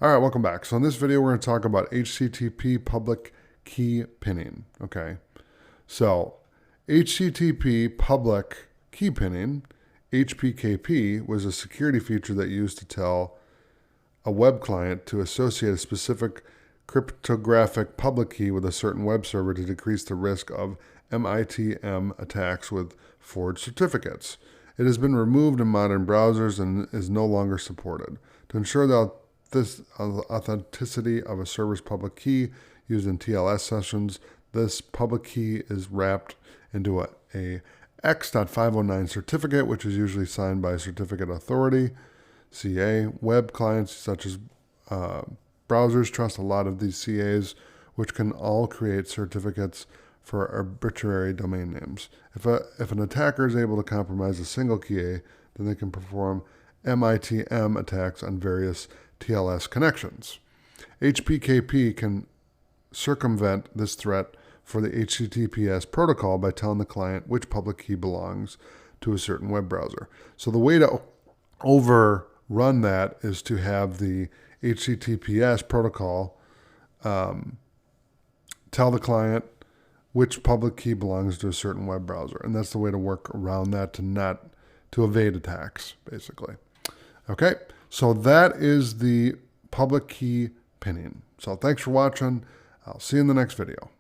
All right, welcome back. So in this video, we're going to talk about HTTP public key pinning. Okay, so HTTP public key pinning, HPKP, was a security feature that used to tell a web client to associate a specific cryptographic public key with a certain web server to decrease the risk of MITM attacks with forged certificates. It has been removed in modern browsers and is no longer supported. To ensure that this authenticity of a server's public key used in TLS sessions, this public key is wrapped into a X.509 certificate, which is usually signed by a certificate authority, CA. Web clients such as browsers trust a lot of these CAs, which can all create certificates for arbitrary domain names. If an attacker is able to compromise a single key, then they can perform MITM attacks on various TLS connections. HPKP can circumvent this threat for the HTTPS protocol by telling the client which public key belongs to a certain web browser. So the way to overrun that is to have the HTTPS protocol tell the client which public key belongs to a certain web browser. And that's the way to work around that to evade attacks, basically. Okay, so that is the public key pinning. So thanks for watching. I'll see you in the next video.